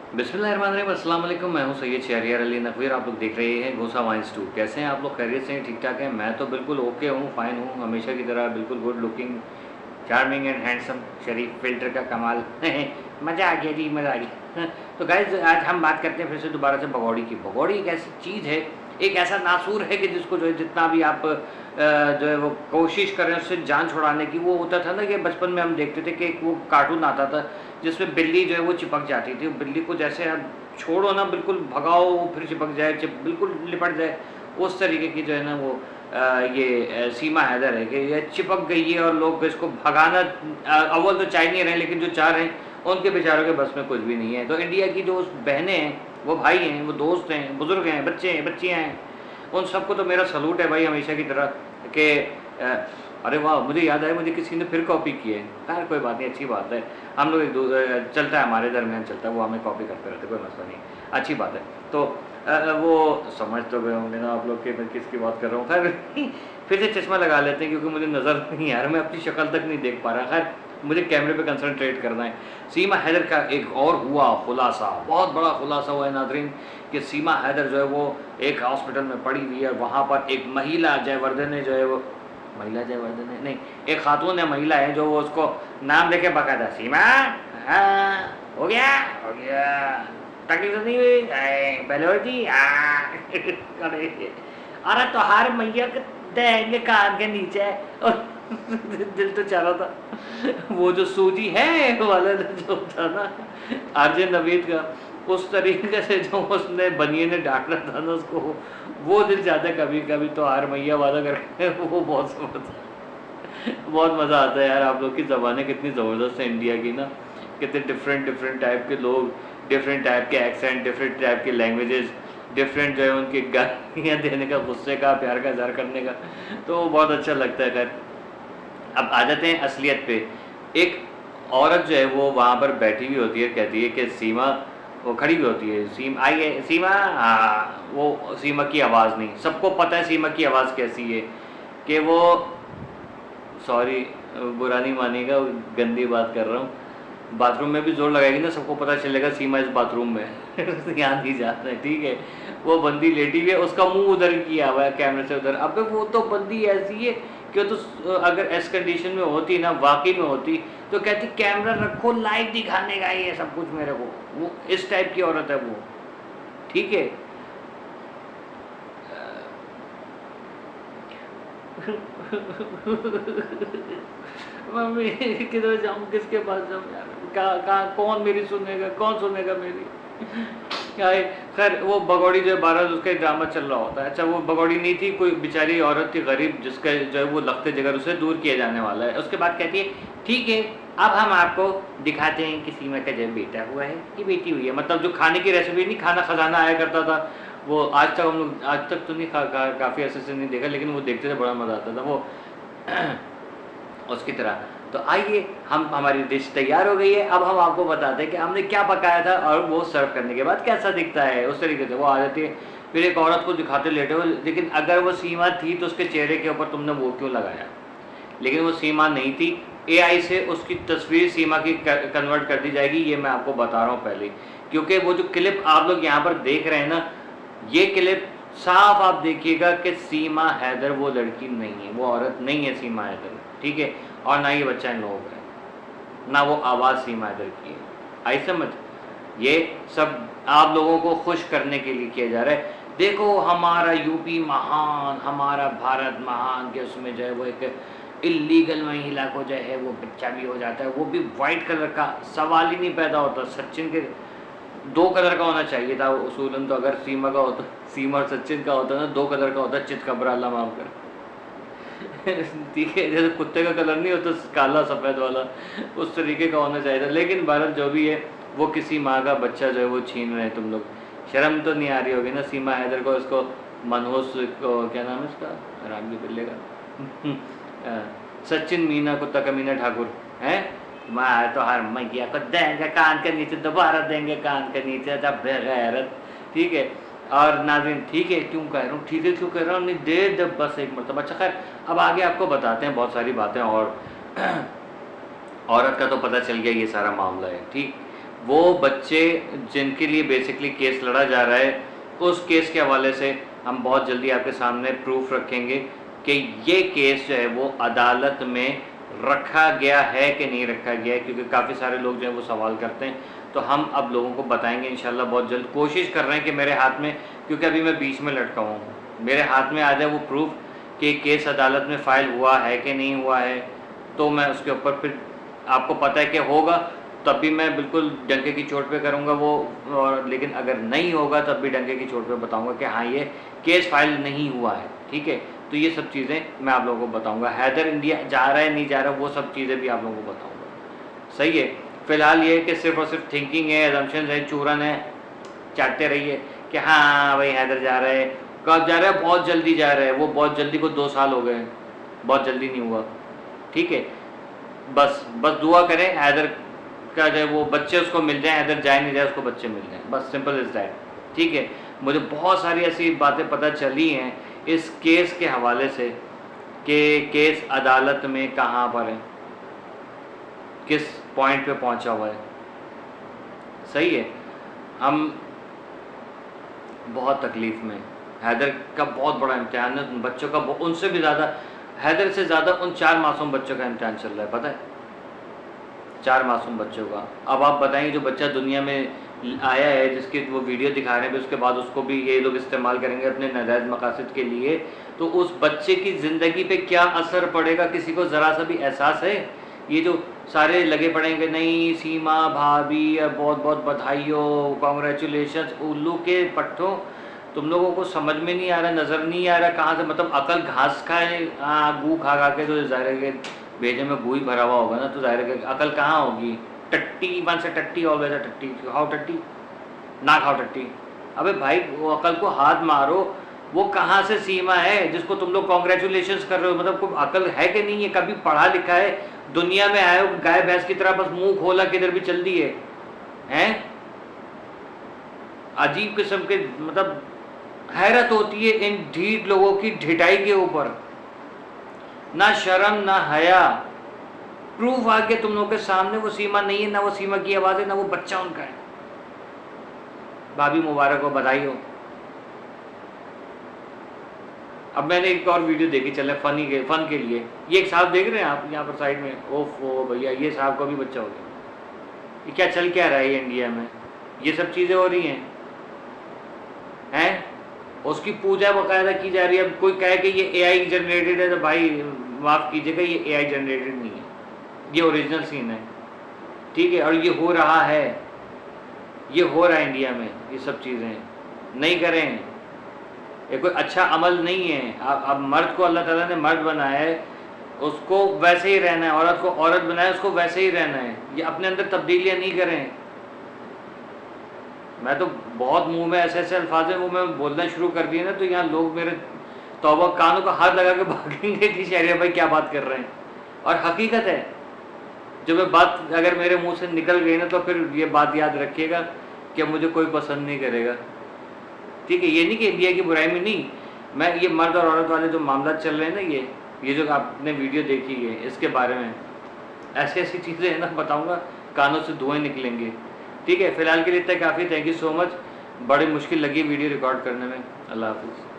बिस्मिल्लाहिर्रहमानिर्रहीम, अस्सलाम वालेकुम। मैं हूं सैयद शहरियार अली नकवीर। आप लोग देख रहे हैं घोसा वाइन्स 2। कैसे हैं आप लोग? खैरियत से हैं? ठीक ठाक हैं? मैं तो बिल्कुल ओके हूं, फ़ाइन हूं, हमेशा की तरह बिल्कुल good looking, charming and handsome, Sharif, filter का कमाल। मज़ा आ गया जी, मज़ा आ गया। तो गाइस, आज हम बात करते हैं फिर से दोबारा से भगौड़ी की। भगौड़ी एक ऐसी चीज़ है, एक ऐसा नासूर है कि जिसको जो है जितना भी आप जो है वो कोशिश करें उससे जान छुड़ाने की। वो होता था ना कि बचपन में हम देखते थे कि एक वो कार्टून आता था जिसमें बिल्ली जो है वो चिपक जाती थी। बिल्ली को जैसे आप छोड़ो ना, बिल्कुल भगाओ वो फिर चिपक जाए, बिल्कुल लिपट जाए। उस तरीके की जो है ना वो ये सीमा हैदर है कि ये चिपक गई है और लोग इसको भगाना अव्वल तो चाह नहीं रहे, लेकिन जो चाह रहे हैं उनके बेचारों के बस में कुछ भी नहीं है। तो इंडिया की जो बहनें हैं, वो भाई हैं, वो दोस्त हैं, बुजुर्ग हैं, बच्चे हैं, बच्चियाँ हैं, उन सबको तो मेरा सलूट है भाई, हमेशा की तरह कि अरे वाह, मुझे याद आया, मुझे किसी ने फिर कॉपी की है। खैर कोई बात नहीं, अच्छी बात है। हम लोग चलता है, हमारे दरमियान चलता है, वो हमें कॉपी करते रहते, कोई मसला नहीं, अच्छी बात है। तो वो समझ तो गए होंगे ना आप लोग कि मैं किसकी बात कर रहा हूँ। खैर फिर से चश्मा लगा लेते हैं क्योंकि मुझे नज़र नहीं आ रहा, मैं अपनी शक्ल तक नहीं देख पा रहा। खैर मुझे कैमरे पे कंसंट्रेट करना है। सीमा हैदर का एक और हुआ खुलासा, बहुत बड़ा खुलासा हुआ है नाज़रीन, कि सीमा हैदर जो है वो एक हॉस्पिटल में पड़ी हुई है। वहाँ पर एक महिला जयवर्धन ने जो है वो, महिला जयवर्धन है नहीं, एक खातून है, महिला है, जो वो उसको नाम लेके बकायदा, सीमा, हाँ हो गया, हो गया, तकलीफ तो नहीं हुई, पहले और थी, अरे तो हर मैया के देंगे कान के नीचे। और दिल तो चाह रहा था वो जो सूजी है वाला जो था ना आरजे नवीद का, उस तरीके से जो उसने बनिए ने डांटा था ना उसको, वो दिल चाहता है कभी कभी तो हार मैया वाला करके। वो बहुत बहुत मज़ा आता है यार। आप लोग की ज़बानें कितनी ज़बरदस्त है इंडिया की ना, कितने डिफरेंट डिफरेंट टाइप के लोग, डिफरेंट टाइप के एक्सेंट, डिफरेंट टाइप के लैंग्वेजेस, डिफरेंट जो है उनकी गालियाँ देने का, गुस्से का, प्यार का इज़हार करने का, तो बहुत अच्छा लगता है। खैर अब आ जाते हैं असलियत पे। एक औरत जो है वो वहाँ पर बैठी हुई होती है, कहती है कि सीमा, वो खड़ी हुई होती है, आइए सीमा, हाँ, वो सीमा की आवाज़ नहीं, सबको पता है सीमा की आवाज़ कैसी है, कि वो, सॉरी बुरा नहीं मानिएगा, गंदी बात कर रहा हूँ, बाथरूम में भी जोर लगाएगी ना सबको पता चलेगा सीमा इस बाथरूम में। यहाँ नहीं जाता है, ठीक है। वो बंदी लेटी हुई है, उसका मुंह उधर किया हुआ है कैमरे से उधर। अबे वो तो बंदी ऐसी है कि तो अगर ऐस कंडीशन में होती ना, वाकई में होती, तो कहती कैमरा रखो, लाइव दिखाने का ये सब कुछ मेरे को। वो इस टाइप की औरत है वो, ठीक है। मम्मी किधर जाऊँ, किसके पास जाऊँ यार, कहाँ कौन मेरी सुनेगा, कौन सुनेगा मेरी। खैर वो भगौड़ी जो है 12 उसका ड्रामा चल रहा होता है। अच्छा वो भगौड़ी नहीं थी, कोई बेचारी औरत थी गरीब, जिसका जो है वो लखते जगह उसे दूर किया जाने वाला है। उसके बाद कहती है ठीक है, अब हम आपको दिखाते हैं कि सीमा का जो बेटा हुआ है, कि बेटी हुई है। मतलब जो खाने की रेसिपी नहीं, खाना खजाना आया करता था वो, आज तक हम लोग, आज तक तो नहीं काफ़ी अर्से से नहीं देखा, लेकिन वो देखते थे, बड़ा मज़ा आता था वो। उसकी तरह तो आइए, हमारी डिश तैयार हो गई है। अब हम आपको बताते हैं कि हमने क्या पकाया था और वो सर्व करने के बाद कैसा दिखता है। उस तरीके से वो आ जाती है, फिर एक औरत को दिखाते लेटे हुए, लेकिन अगर वो सीमा थी तो उसके चेहरे के ऊपर तुमने वो क्यों लगाया। लेकिन वो सीमा नहीं थी, AI से उसकी तस्वीर सीमा की कन्वर्ट कर दी जाएगी, ये मैं आपको बता रहा हूँ पहले। क्योंकि वो जो क्लिप आप लोग यहाँ पर देख रहे हैं ना, ये क्लिप साफ आप देखिएगा कि सीमा हैदर वो लड़की नहीं है, वो औरत नहीं है सीमा हैदर, ठीक है। और ना ये बच्चा इन लोगों का है, ना वो आवाज़ सीमा हैदर की है। आई समझ? ये सब आप लोगों को खुश करने के लिए किया जा रहा है। देखो हमारा यूपी महान, हमारा भारत महान, के उसमें जो है वो एक इलीगल महिला को जो है वो बच्चा भी हो जाता है, वो भी वाइट कलर का, सवाल ही नहीं पैदा होता। सचिन के 2 कलर का होना चाहिए था उसूलन, तो अगर सीमा का होता, सीमा और सचिन का होता ना 2 कलर का होता, चित कब्र अल्लाह माफ कर। ठीक है, जैसे कुत्ते का कलर नहीं होता काला सफ़ेद वाला, उस तरीके का होना चाहिए था। लेकिन भारत जो भी है, वो किसी माँ का बच्चा जो है वो छीन रहे हैं तुम लोग। शर्म तो नहीं आ रही होगी ना सीमा हैदर को, इसको मनहूस को, क्या नाम है इसका, रामजी बिल्ले का, सचिन मीना कुत्ता का मीना ठाकुर है, मार तो हर मैया को देंगे कान के नीचे, दोबारा देंगे कान के नीचे, जब बेगैरत, ठीक है। और नाज़रीन ठीक है, क्यों कह रहा हूँ, ठीक है क्यों कह रहा हूँ, नहीं दे बस एक मरतबा। अच्छा खैर अब आगे आपको बताते हैं बहुत सारी बातें। और औरत का तो पता चल गया ये सारा मामला है, ठीक। वो बच्चे जिनके लिए बेसिकली केस लड़ा जा रहा है, उस केस के हवाले से हम बहुत जल्दी आपके सामने प्रूफ रखेंगे कि ये केस जो है वो अदालत में रखा गया है कि नहीं रखा गया है, क्योंकि काफ़ी सारे लोग जो है वो सवाल करते हैं। तो हम अब लोगों को बताएंगे इंशाल्लाह बहुत जल्द। कोशिश कर रहे हैं कि मेरे हाथ में, क्योंकि अभी मैं बीच में लटका हुआ हूँ, मेरे हाथ में आ जाए वो प्रूफ कि केस अदालत में फ़ाइल हुआ है कि नहीं हुआ है, तो मैं उसके ऊपर फिर आपको पता है कि होगा तब भी मैं बिल्कुल डंके की चोट पे करूँगा वो, और लेकिन अगर नहीं होगा तब भी डंके की चोट पे बताऊँगा कि हाँ ये केस फाइल नहीं हुआ है। ठीक है, तो ये सब चीज़ें मैं आप लोगों को बताऊँगा। हैदर इंडिया जा रहा है नहीं जा रहा, वो सब चीज़ें भी आप लोगों को बताऊँगा। सही है, फ़िलहाल ये कि सिर्फ और सिर्फ थिंकिंग है, एजम्पशंस है, चूरन है, चाटते रहिए कि हाँ भाई हैदर जा रहा है। कब जा रहा है? बहुत जल्दी जा रहा है। वो बहुत जल्दी को 2 साल हो गए, बहुत जल्दी नहीं हुआ। ठीक है, बस दुआ करें हैदर का जो वो बच्चे उसको मिल जाएं, हैदर जाए नहीं जाए उसको बच्चे मिल जाएं, बस सिंपल इज़ दैट। ठीक है, मुझे बहुत सारी ऐसी बातें पता चली हैं इस केस के हवाले से कि केस अदालत में कहाँ पर है, किस पॉइंट पे पहुंचा हुआ है। सही है, हम बहुत तकलीफ़ में। हैदर का बहुत बड़ा इम्तिहान है, बच्चों का उनसे भी ज़्यादा, हैदर से ज़्यादा उन 4 मासूम बच्चों का इम्तिहान चल रहा है, पता है, 4 मासूम बच्चों का। अब आप बताएं जो बच्चा दुनिया में आया है, जिसकी वो वीडियो दिखा रहे हैं, उसके बाद उसको भी ये लोग इस्तेमाल करेंगे अपने नाजायज़ मकासद के लिए, तो उस बच्चे की ज़िंदगी पे क्या असर पड़ेगा किसी को ज़रा सा भी एहसास है? ये जो सारे लगे पड़ेंगे, नहीं सीमा भाभी बहुत बहुत बधाई हो, कॉन्ग्रेचुलेशन, उल्लू के पट्टों, तुम लोगों को समझ में नहीं आ रहा, नज़र नहीं आ रहा कहाँ से, मतलब अकल घास खाए गू खा खा के, तो ज़ाहिर है कि भेजे में गू ही भरा हुआ होगा ना, तो ज़ाहिर है कि अकल कहाँ होगी। टट्टी वन से टट्टी ऑलवेज अ टट्टी, खाओ टट्टी ना खाओ टट्टी। अबे भाई वो अकल को हाथ मारो, वो कहाँ से सीमा है जिसको तुम लोग कॉन्ग्रेचुलेशन कर रहे हो? मतलब कोई अकल है कि नहीं है? कभी पढ़ा लिखा है? दुनिया में आए हो गाय भैंस की तरह बस मुंह खोला किधर भी चल दिए हैं? अजीब किस्म के, मतलब हैरत होती है इन ढीठ लोगों की ढिठाई के ऊपर, ना शर्म ना हया। प्रूफ आके तुम लोगों के सामने, वो सीमा नहीं है, ना वो सीमा की आवाज़ है, ना वो बच्चा उनका है। भाभी मुबारक हो, बधाई हो। अब मैंने एक और वीडियो देखी, चले फन के लिए, ये एक साहब देख रहे हैं आप यहाँ पर साइड में, ओफो भैया ये साहब का भी बच्चा हो गया। ये क्या चल क्या रहा है ये इंडिया में? ये सब चीज़ें हो रही हैं, उसकी पूजा बाकायदा की जा रही है। अब कोई कहे कि ये एआई जनरेटेड है, तो भाई माफ़ कीजिएगा, ये एआई जनरेटेड नहीं है, ये ओरिजिनल सीन है। ठीक है, और ये हो रहा है, ये हो रहा है इंडिया में। ये सब चीज़ें नहीं करें, ये कोई अच्छा अमल नहीं है। अब मर्द को अल्लाह ताला ने मर्द बनाया है, उसको वैसे ही रहना है, औरत को औरत बनाया उसको वैसे ही रहना है। ये अपने अंदर तब्दीलियाँ नहीं करें। मैं तो बहुत मुंह में ऐसे ऐसे अल्फाज वो मैं बोलना शुरू कर दिए ना, तो यहाँ लोग मेरे तौबा कानों का हाथ लगा के भागेंगे कि शहरिया भाई क्या बात कर रहे हैं। और हकीकत है, जब मैं बात अगर मेरे मुंह से निकल गई ना, तो फिर ये बात याद रखिएगा कि मुझे कोई पसंद नहीं करेगा। ठीक है, ये नहीं कि इंडिया की बुराई में नहीं, मैं ये मर्द और औरत वाले जो मामला चल रहे हैं ना, ये जो आपने वीडियो देखी है, इसके बारे में ऐसी ऐसी चीज़ें है ना बताऊँगा, कानों से धुएँ निकलेंगे। ठीक है, फ़िलहाल के लिए इतना काफ़ी। थैंक यू सो मच, बड़ी मुश्किल लगी वीडियो रिकॉर्ड करने में। अल्लाह हाफिज़।